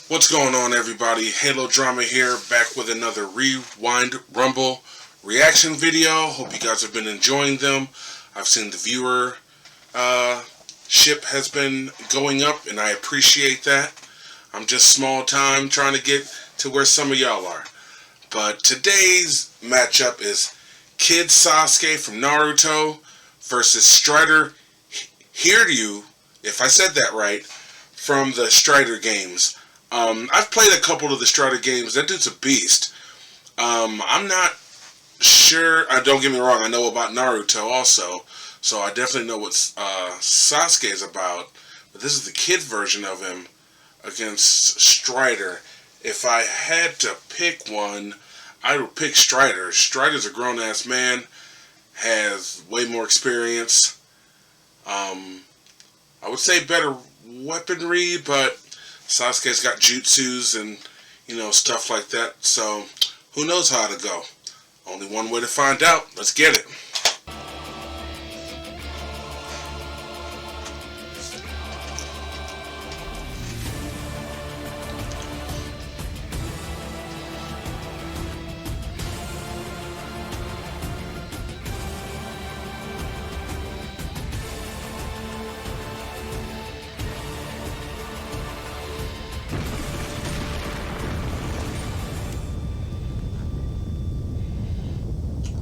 What's going on, everybody? Halo Drama here, back with another Rewind Rumble reaction video. Hope you guys have been enjoying them. I've seen the viewer ship has been going up, and I appreciate that. I'm just small time trying to get to where some of y'all are. But today's matchup is Kid Sasuke from Naruto versus Strider Hiryu, if I said that right, from the Strider games. I've played a couple of the Strider games. That dude's a beast. I'm not sure. Don't get me wrong. I know about Naruto also, so I definitely know what Sasuke is about. But this is the kid version of him against Strider. If I had to pick one, I would pick Strider. Strider's a grown-ass man, has way more experience. I would say better weaponry, but Sasuke's got jutsus and, stuff like that. So, who knows how to go? Only one way to find out. Let's get it.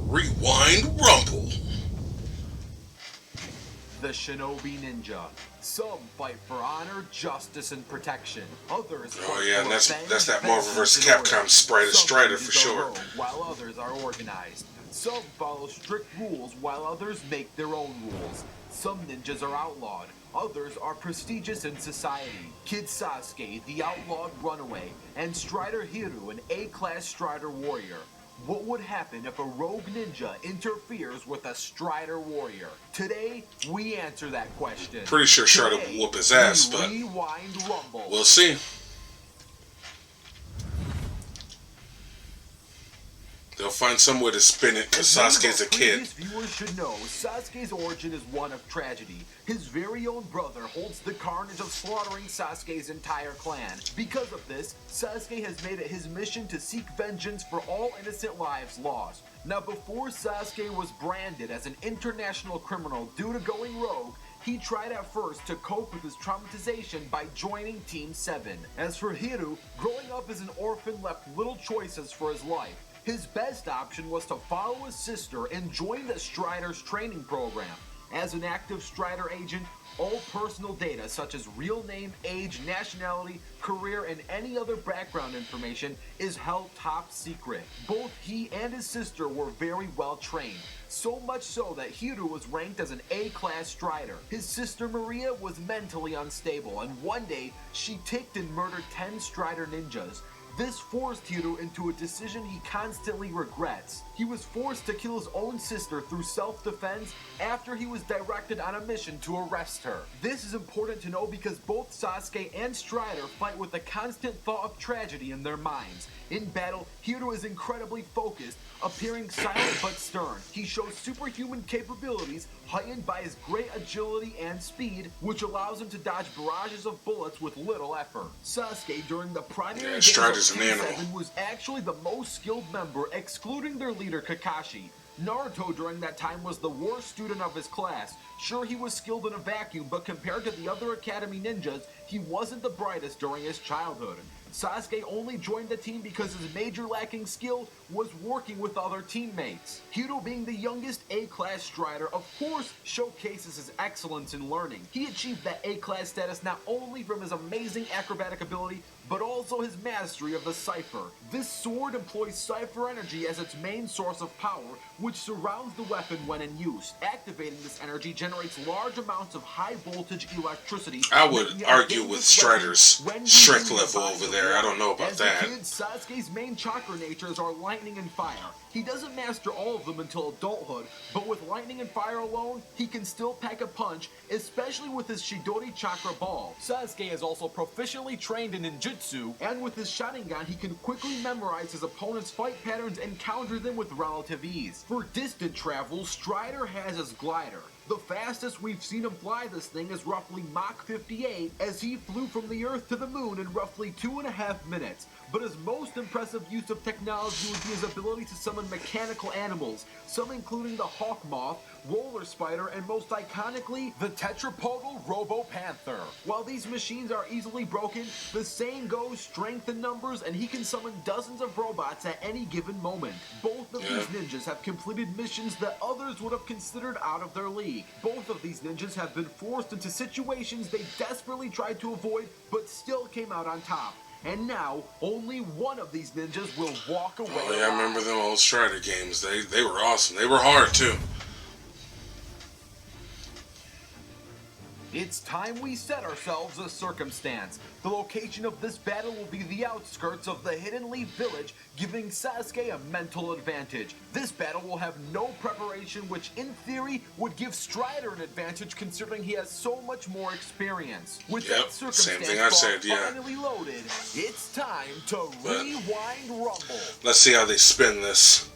Rewind Rumble. The Shinobi Ninja. Some fight for honor, justice, and protection. Others fight Oh yeah, for that's that Marvel vs. Capcom sprite of Strider for sure. While others are organized. Some follow strict rules while others make their own rules. Some ninjas are outlawed. Others are prestigious in society. Kid Sasuke, the outlawed runaway, and Strider Hiryu, an A-class Strider warrior. What would happen if a rogue ninja interferes with a Strider warrior? Today, we answer that question. Pretty sure Strider will whoop his ass, but Rewind Rumble. We'll see. They'll find some way to spin it because Sasuke's a kid. Viewers should know Sasuke's origin is one of tragedy. His very own brother holds the carnage of slaughtering Sasuke's entire clan. Because of this, Sasuke has made it his mission to seek vengeance for all innocent lives lost. Now, before Sasuke was branded as an international criminal due to going rogue, he tried at first to cope with his traumatization by joining Team 7. As for Hiryu, growing up as an orphan left little choices for his life. His best option was to follow his sister and join the Strider's training program. As an active Strider agent, all personal data such as real name, age, nationality, career, and any other background information is held top secret. Both he and his sister were very well trained, so much so that Hiryu was ranked as an A-class Strider. His sister Maria was mentally unstable, and one day she ticked and murdered 10 Strider ninjas. This forced Hiryu into a decision he constantly regrets. He was forced to kill his own sister through self-defense after he was directed on a mission to arrest her. This is important to know because both Sasuke and Strider fight with a constant thought of tragedy in their minds. In battle, Hiryu is incredibly focused, appearing silent but stern. He shows superhuman capabilities heightened by his great agility and speed, which allows him to dodge barrages of bullets with little effort. Sasuke, during the primary days of Team 7, was actually the most skilled member, excluding their leader Kakashi. Naruto during that time was the worst student of his class. Sure, he was skilled in a vacuum, but compared to the other Academy ninjas, he wasn't the brightest during his childhood. Sasuke only joined the team because his major lacking skill was working with other teammates. Hiryu, being the youngest A-class Strider, of course showcases his excellence in learning. He achieved that A-class status not only from his amazing acrobatic ability, but also his mastery of the Cypher. This sword employs Cypher energy as its main source of power, which surrounds the weapon when in use. Activating this energy generates large amounts of high voltage electricity. I would argue with Strider's strength level over there. I don't know about that. As a kid, Sasuke's main chakra natures are lightning and fire. He doesn't master all of them until adulthood, but with lightning and fire alone, he can still pack a punch, especially with his Chidori chakra ball. Sasuke is also proficiently trained in ninjutsu, and with his Sharingan, he can quickly memorize his opponent's fight patterns and counter them with relative ease. For distant travel, Strider has his glider. The fastest we've seen him fly this thing is roughly Mach 58, as he flew from the Earth to the Moon in roughly 2.5 minutes. But his most impressive use of technology would be his ability to summon mechanical animals, some including the hawk moth, roller spider, and most iconically, the tetrapodal robo-panther. While these machines are easily broken, the saying goes strength in numbers, and he can summon dozens of robots at any given moment. Both of these ninjas have completed missions that others would have considered out of their league. Both of these ninjas have been forced into situations they desperately tried to avoid, but still came out on top. And now, only one of these ninjas will walk away. Oh yeah, I remember them old Strider games. They were awesome. They were hard too. It's time we set ourselves a circumstance. The location of this battle will be the outskirts of the Hidden Leaf Village, giving Sasuke a mental advantage. This battle will have no preparation, which in theory would give Strider an advantage considering he has so much more experience. With that circumstance finally loaded, it's time to rewind Rumble. Let's see how they spin this.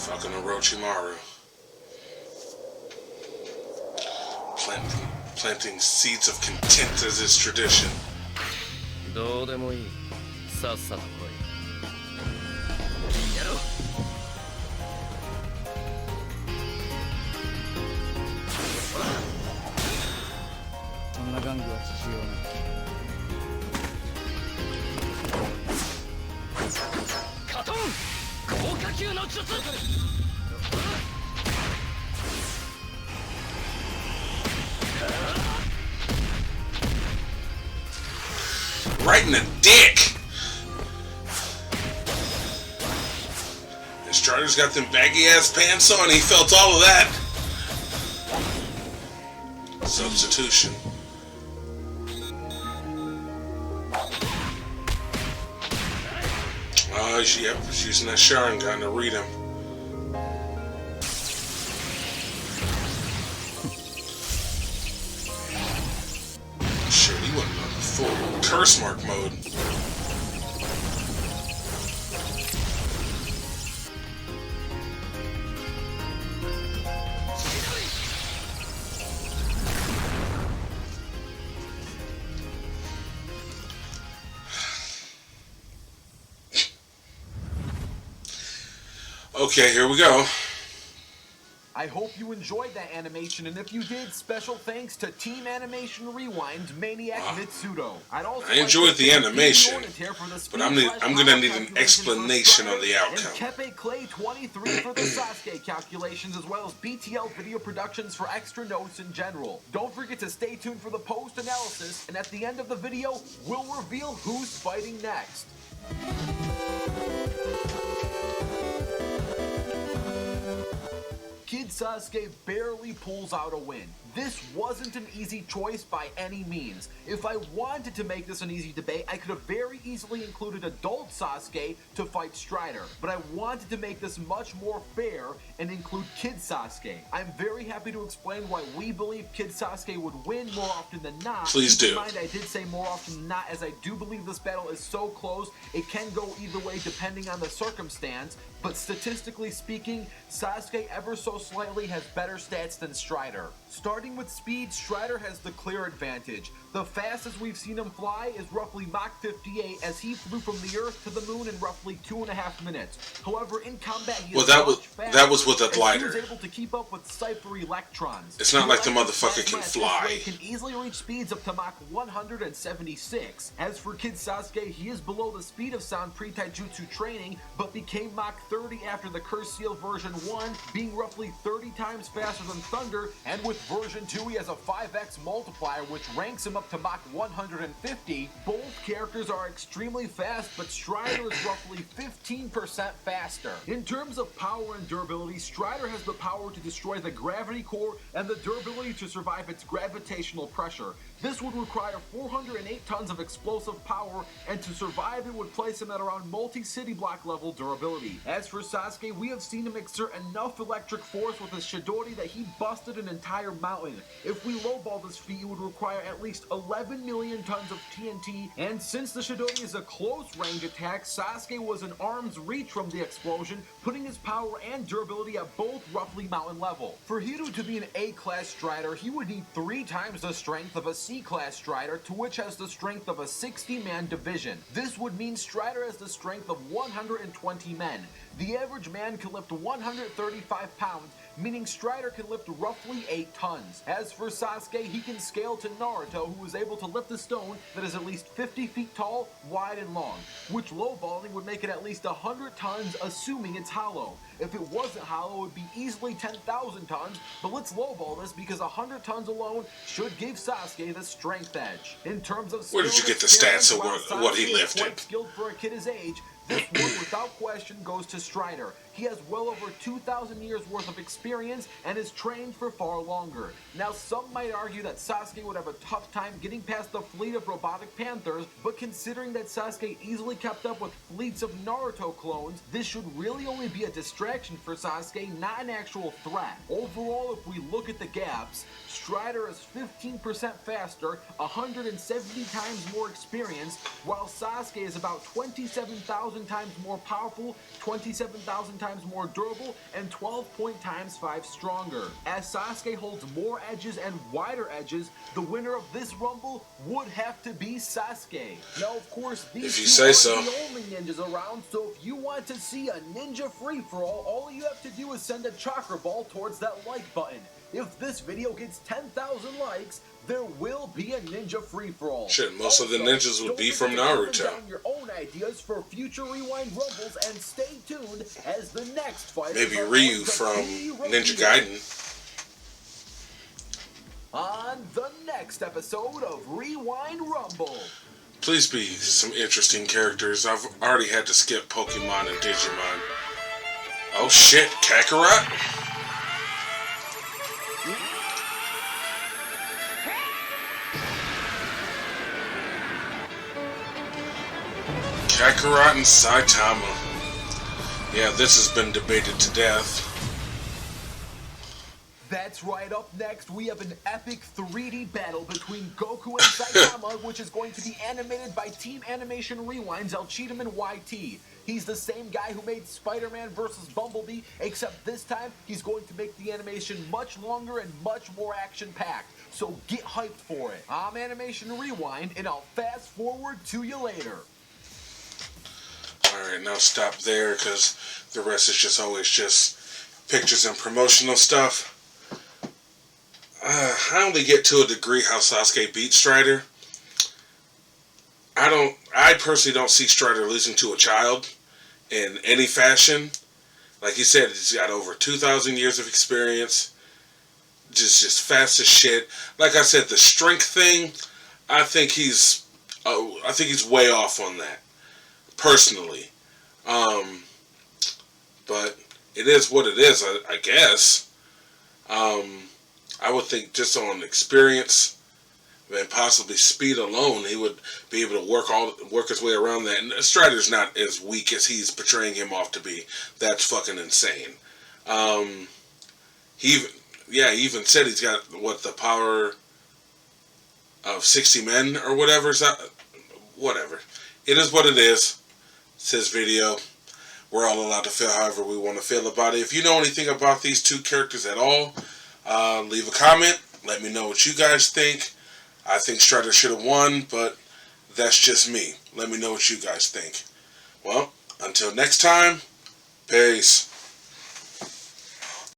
Fucking Orochimaru. Planting seeds of contempt as his tradition. どうでもいい。さっさと来い。やろう。そんな玩具は必要ない。カトン！高架級の術！ Right in the dick! And Strider's got them baggy ass pants on, he felt all of that. Substitution. Oh, yep, she's using that Sharingan to read him. Shit, he went on the full curse mark mode. Okay, here we go. I hope you enjoyed that animation, and if you did, special thanks to Team Animation Rewind Maniac Mitsudo. I enjoyed the animation, but I'm gonna need an explanation on the outcome. And Kepe Clay 23 for the Sasuke calculations, as well as BTL Video Productions for extra notes in general. Don't forget to stay tuned for the post-analysis, and at the end of the video, we'll reveal who's fighting next. Kid Sasuke barely pulls out a win. This wasn't an easy choice by any means. If I wanted to make this an easy debate, I could have very easily included adult Sasuke to fight Strider, but I wanted to make this much more fair and include Kid Sasuke. I'm very happy to explain why we believe Kid Sasuke would win more often than not. Please do. Keep in mind, I did say more often than not, as I do believe this battle is so close, it can go either way depending on the circumstance, but statistically speaking, Sasuke ever so slightly has better stats than Strider. Starting with speed, Strider has the clear advantage. The fastest we've seen him fly is roughly Mach 58, as he flew from the Earth to the Moon in roughly 2.5 minutes. However, in combat, he is that was with a glider. He was able to keep up with Cypher electrons. It's not like the motherfucker can fly. Can easily reach speeds up to Mach 176. As for Kid Sasuke, he is below the speed of sound pre-taijutsu training, but became Mach 30 after the Curse Seal version 1, being roughly 30 times faster than Thunder, and with version 2 he has a 5x multiplier which ranks him up to Mach 150. Both characters are extremely fast, but Strider is roughly 15% faster. In terms of power and durability, Strider has the power to destroy the gravity core and the durability to survive its gravitational pressure. This would require 408 tons of explosive power, and to survive it would place him at around multi-city block level durability. As for Sasuke, we have seen him exert enough electric force with his Chidori that he busted an entire mountain. If we lowball this feat, it would require at least 11 million tons of TNT, and since the Chidori is a close range attack, Sasuke was an arm's reach from the explosion, putting his power and durability at both roughly mountain level. For Hiryu to be an A-class Strider, he would need 3 times the strength of a C-class Strider, to which has the strength of a 60-man division. This would mean Strider has the strength of 120 men. The average man can lift 135 pounds, meaning Strider can lift roughly 8 tons. As for Sasuke, he can scale to Naruto, who is able to lift a stone that is at least 50 feet tall, wide, and long, which lowballing would make it at least 100 tons, assuming it's hollow. If it wasn't hollow, it would be easily 10,000 tons, but let's lowball this because 100 tons alone should give Sasuke the strength edge. In terms of where did you get the stats of what he lifted? Quite skilled for a kid his age, this one without question goes to Strider. He has well over 2,000 years worth of experience and is trained for far longer. Now some might argue that Sasuke would have a tough time getting past the fleet of robotic panthers, but considering that Sasuke easily kept up with fleets of Naruto clones, this should really only be a distraction for Sasuke, not an actual threat. Overall, if we look at the gaps, Strider is 15% faster, 170 times more experienced, while Sasuke is about 27,000 times more powerful, 27,000 times more durable, and 12 times 5 stronger. As Sasuke holds more edges and wider edges, the winner of this rumble would have to be Sasuke. Now, of course, these two aren't the only ninjas around, so if you want to see a ninja free-for-all, all you have to do is send a chakra ball towards that like button. If this video gets 10,000 likes, there will be a ninja free-for-all. Shit, most of the ninjas would be from Naruto. Down your own ideas for future Rewind Rumbles, and stay tuned as the next fight. Maybe Ryu from Ninja Gaiden. On the next episode of Rewind Rumble. Please be some interesting characters. I've already had to skip Pokemon and Digimon. Oh shit, Kakarot? Kakarot and Saitama. Yeah, this has been debated to death. That's right, up next we have an epic 3D battle between Goku and Saitama, which is going to be animated by Team Animation Rewind's El Cheetahman YT. He's the same guy who made Spider-Man vs. Bumblebee, except this time he's going to make the animation much longer and much more action-packed. So get hyped for it. I'm Animation Rewind, and I'll fast forward to you later. Alright, now stop there, because the rest is just always just pictures and promotional stuff. I only get to a degree how Sasuke beat Strider. I personally don't see Strider losing to a child in any fashion. Like he said, he's got over 2,000 years of experience. Just fast as shit. Like I said, the strength thing, I think he's way off on that. Personally. But it is what it is, I guess. I would think just on experience and possibly speed alone, he would be able to work his way around that. And Strider's not as weak as he's portraying him off to be. That's fucking insane. He even said he's got the power of 60 men or whatever. Whatever. It is what it is. It's his video. We're all allowed to feel however we want to feel about it. If you know anything about these two characters at all, leave a comment. Let me know what you guys think. I think Strider should have won, but that's just me. Let me know what you guys think. Well, until next time, peace.